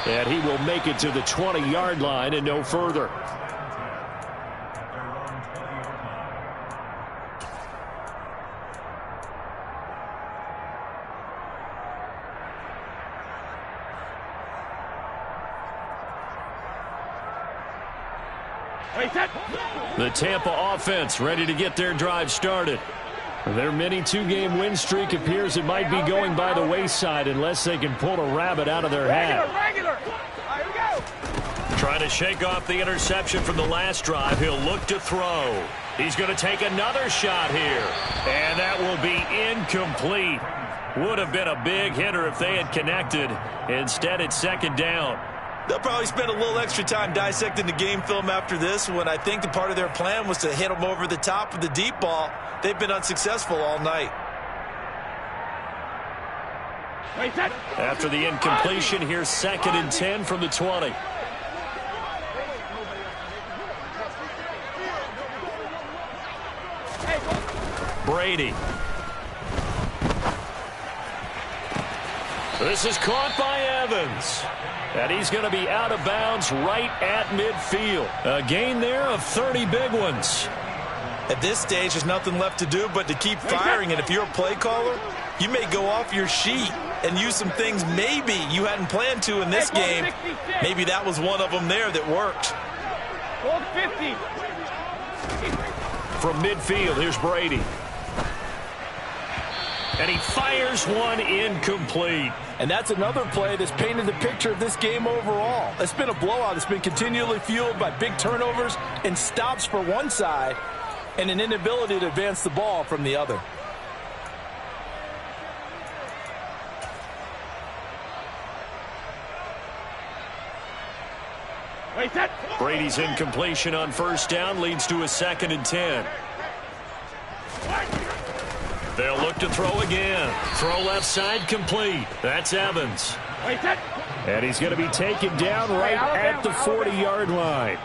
A: And he will make it to the 20-yard line and no further. The Tampa offense ready to get their drive started. Their mini two-game win streak appears it might be going by the wayside unless they can pull a rabbit out of their hat. Trying to shake off the interception from the last drive. He'll look to throw. He's going to take another shot here. And that will be incomplete. Would have been a big hitter if they had connected. Instead, it's second down.
D: They'll probably spend a little extra time dissecting the game film after this one. I think the part of their plan was to hit them over the top with the deep ball. They've been unsuccessful all night.
A: After the incompletion, here's 2nd and 10 from the 20. Brady. This is caught by Evans. And he's going to be out of bounds right at midfield. A gain there of 30 big ones.
D: At this stage, there's nothing left to do but to keep firing. And if you're a play caller, you may go off your sheet and use some things maybe you hadn't planned to in this game. Maybe that was one of them there that worked.
A: From midfield, here's Brady. And he fires one incomplete.
B: And that's another play that's painted the picture of this game overall. It's been a blowout. It's been continually fueled by big turnovers and stops for one side and an inability to advance the ball from the other.
A: Brady's incompletion on first down leads to a 2nd and 10. They'll look to throw again. Throw left side complete. That's Evans. And he's going to be taken down right at the 40-yard line.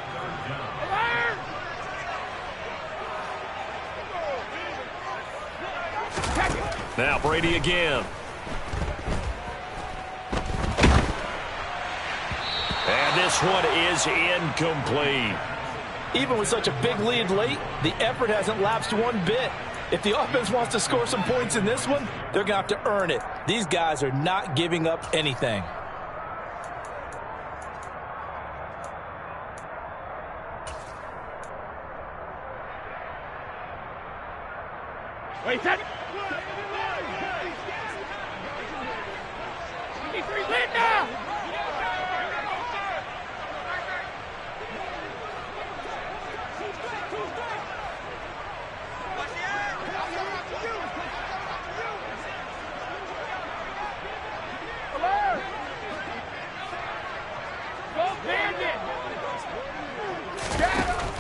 A: Now Brady again. And this one is incomplete.
B: Even with such a big lead late, the effort hasn't lapsed one bit. If the offense wants to score some points in this one, they're going to have to earn it. These guys are not giving up anything.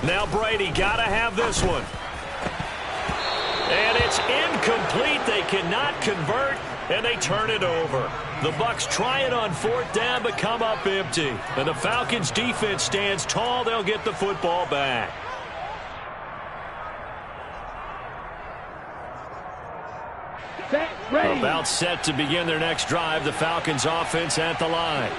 A: Now Brady got to have this one. And it's incomplete. They cannot convert, and they turn it over. The Bucs try it on 4th down, but come up empty. And the Falcons' defense stands tall. They'll get the football back. About set to begin their next drive. The Falcons' offense at the line.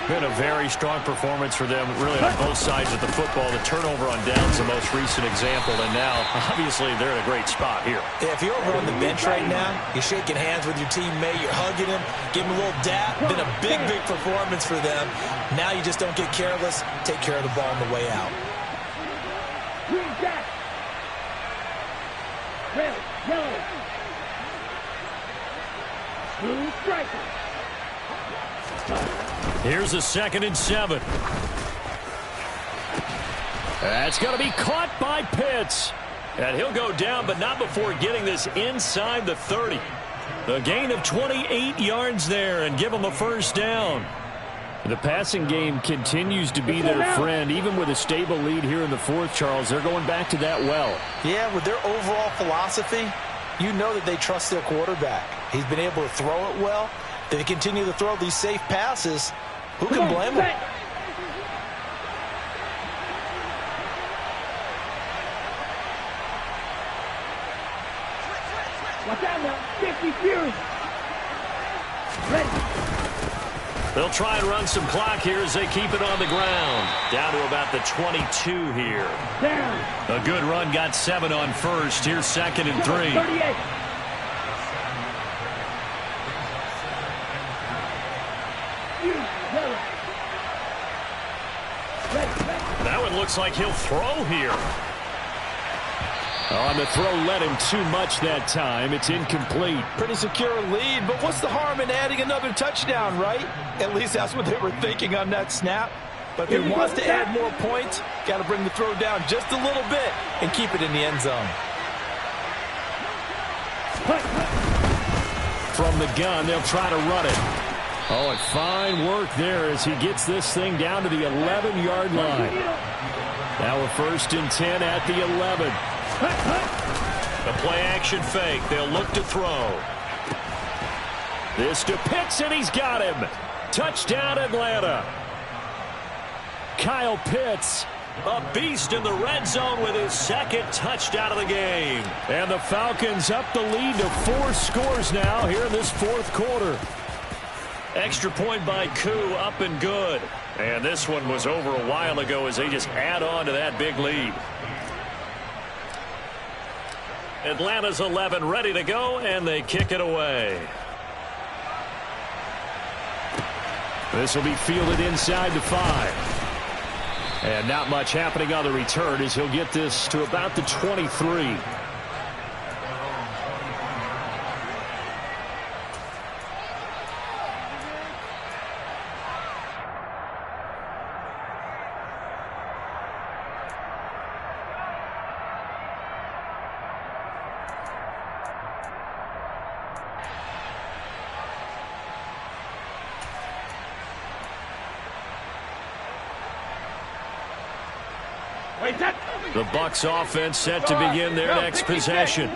A: Been a very strong performance for them, really, on both sides of the football. The turnover on downs, the most recent example, and now, obviously, they're in a great spot here.
D: Yeah, if you're over on the bench right now, you're shaking hands with your teammate, you're hugging him, giving him a little dap. Been a big, big performance for them. Now you just don't get careless. Take care of the ball on the way out.
C: Red, yellow. Blue striker.
A: Here's a 2nd and 7. That's going to be caught by Pitts. And he'll go down, but not before getting this inside the 30. A gain of 28 yards there, and give them a first down. The passing game continues to be their friend. Even with a stable lead here in the 4th, Charles, they're going back to that well.
B: Yeah, with their overall philosophy, you know that they trust their quarterback. He's been able to throw it well. They continue to throw these safe passes. Who can blame them?
C: Watch out now. 50 Fury. Ready.
A: They'll try and run some clock here as they keep it on the ground. Down to about the 22 here.
C: Down.
A: A good run, got 7 on first. Here's 2nd and 3.
C: 38. Ready.
A: That one looks like he'll throw here. On the throw led him too much that time. It's incomplete.
B: Pretty secure lead, but what's the harm in adding another touchdown, right? At least that's what they were thinking on that snap. But if he wants to add more points, got to bring the throw down just a little bit and keep it in the end zone.
A: From the gun, they'll try to run it. Oh, and fine work there as he gets this thing down to the 11-yard line. Now a 1st and 10 at the 11. The play-action fake. They'll look to throw. This to Pitts, and he's got him. Touchdown, Atlanta. Kyle Pitts, a beast in the red zone with his 2nd touchdown of the game. And the Falcons up the lead to 4 scores now here in this 4th quarter. Extra point by Koo, up and good. And this one was over a while ago as they just add on to that big lead. Atlanta's 11 ready to go, and they kick it away. This will be fielded inside the 5. And not much happening on the return as he'll get this to about the 23. The Bucs offense set to begin their next possession.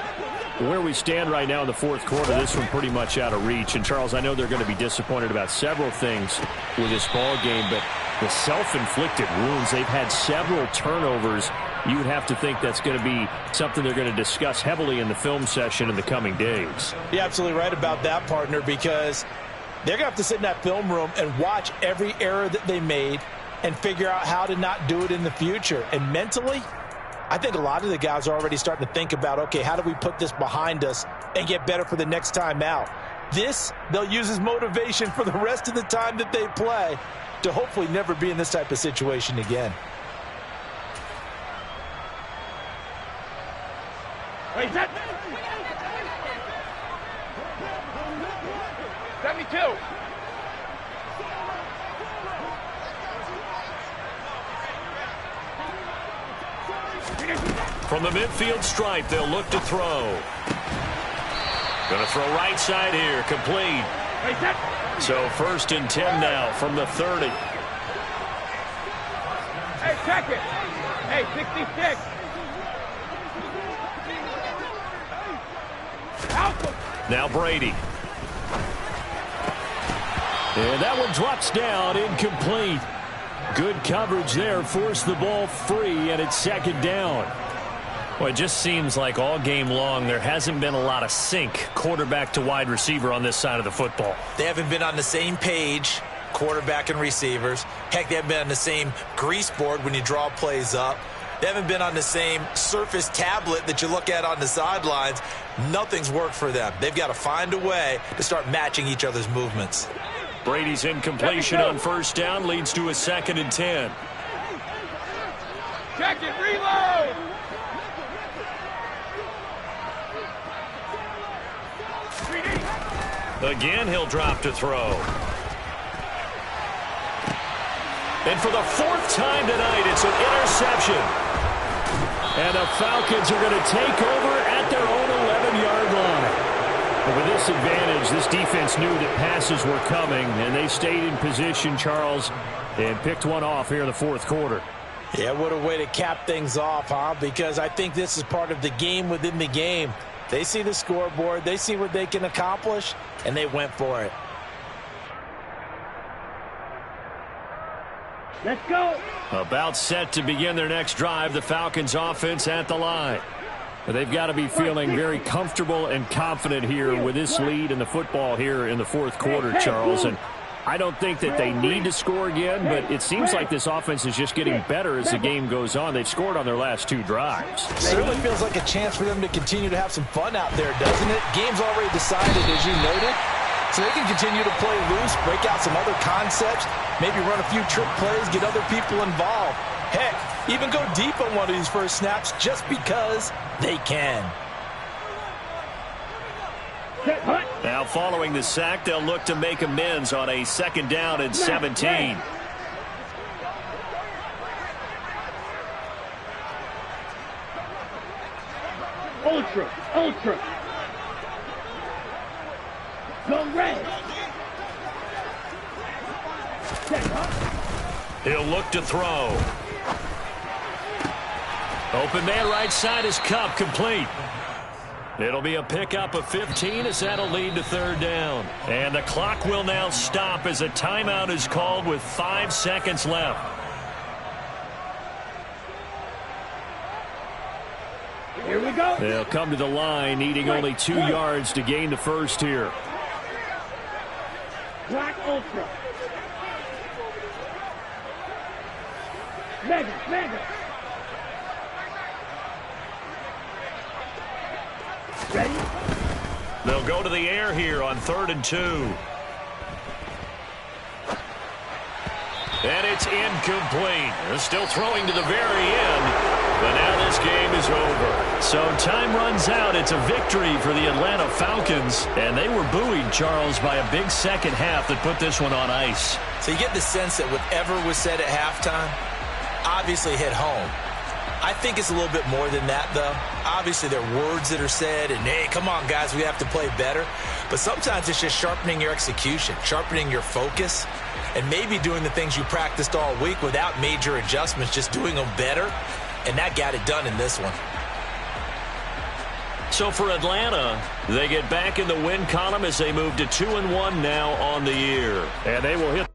A: Where we stand right now in the 4th quarter, this one pretty much out of reach. And, Charles, I know they're going to be disappointed about several things with this ball game, but the self-inflicted wounds, they've had several turnovers. You would have to think that's going to be something they're going to discuss heavily in the film session in the coming days.
B: You're absolutely right about that, partner, because they're going to have to sit in that film room and watch every error that they made and figure out how to not do it in the future. And mentally, I think a lot of the guys are already starting to think about, okay, how do we put this behind us and get better for the next time out? This, they'll use as motivation for the rest of the time that they play to hopefully never be in this type of situation again.
C: Wait, that 72.
A: From the midfield stripe, they'll look to throw. Going to throw right side here, complete. So 1st and 10 now from the 30.
C: Hey, check it. Hey, 66.
A: Now Brady. And that one drops down, incomplete. Good coverage there, forced the ball free, and it's 2nd down. Well, it just seems like all game long there hasn't been a lot of sync quarterback to wide receiver on this side of the football.
D: They haven't been on the same page, quarterback and receivers. Heck, they haven't been on the same grease board when you draw plays up. They haven't been on the same Surface tablet that you look at on the sidelines. Nothing's worked for them. They've got to find a way to start matching each other's movements.
A: Brady's incompletion on 1st down leads to a 2nd and 10.
C: Check it, reload.
A: Again, he'll drop to throw. And for the 4th time tonight, it's an interception. And the Falcons are going to take over at their own 11-yard line. But with this advantage, this defense knew that passes were coming, and they stayed in position, Charles, and picked one off here in the 4th quarter.
B: Yeah, what a way to cap things off, huh? Because I think this is part of the game within the game. They see the scoreboard, they see what they can accomplish, and they went for it.
C: Let's go.
A: About set to begin their next drive, the Falcons offense at the line. But they've got to be feeling very comfortable and confident here with this lead in the football here in the 4th quarter, Charles. And I don't think that they need to score again, but it seems like this offense is just getting better as the game goes on. They've scored on their last 2 drives.
B: Certainly feels like a chance for them to continue to have some fun out there, doesn't it? Game's already decided, as you noted. So they can continue to play loose, break out some other concepts, maybe run a few trick plays, get other people involved. Heck, even go deep on one of these first snaps just because they can.
A: Now following the sack, they'll look to make amends on a 2nd down and 17.
C: Ultra. Go red.
A: He'll look to throw. Open man right side is Cup, complete. It'll be a pickup of 15 as that'll lead to 3rd down. And the clock will now stop as a timeout is called with 5 seconds left.
C: Here we go.
A: They'll come to the line, needing only 2 yards to gain the first here.
C: Black Ultra. Mega. Ready?
A: They'll go to the air here on 3rd and 2. And it's incomplete. They're still throwing to the very end, but now this game is over. So time runs out. It's a victory for the Atlanta Falcons, and they were buoyed, Charles, by a big 2nd half that put this one on ice.
B: So you get the sense that whatever was said at halftime obviously hit home. I think it's a little bit more than that, though. Obviously, there are words that are said, and, hey, come on, guys, we have to play better. But sometimes it's just sharpening your execution, sharpening your focus, and maybe doing the things you practiced all week without major adjustments, just doing them better, and that got it done in this one.
A: So for Atlanta, they get back in the win column as they move to 2-1 now on the year. And they will hit.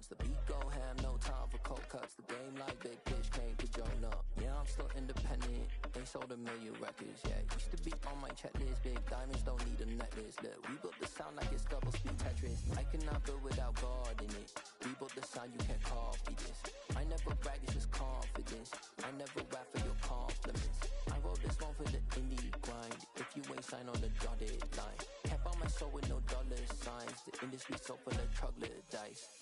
E: The beat go ham, no time for cold cuts. The game like big pitch came to join up. Yeah, I'm still independent. Ain't sold a million records yet. Used to be on my checklist. Big diamonds don't need a necklace. Look, we built the sound like it's double speed Tetris. I cannot build without God in it. We built the sound, you can't copy this. I never brag, it's just confidence. I never rap for your compliments. I wrote this one for the indie grind. If you ain't signed on the dotted line, can't buy my soul with no dollar signs. The industry so full of troglodytes.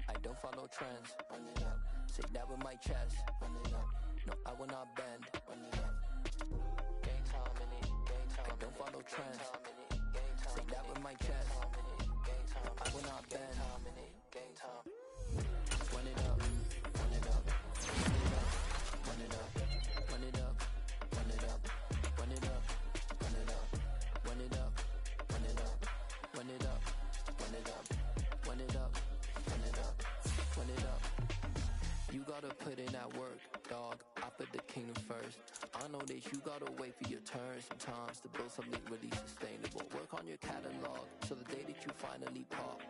E: I don't follow trends, run it up. Say that with my chest, run it up. No, I will not bend, run it up. Game time in it, game time. I don't follow trends, say that with my chest, I will not bend, game time. Run it up, run it up, run it up, run it up, run it up, run it up, run it up, run it up, run it up, run it up, run it up, run it up. Run it up. You gotta put in that work, dog. I put the kingdom first. I know that you gotta wait for your turn sometimes to build something really sustainable. Work on your catalog so the day that you finally pop,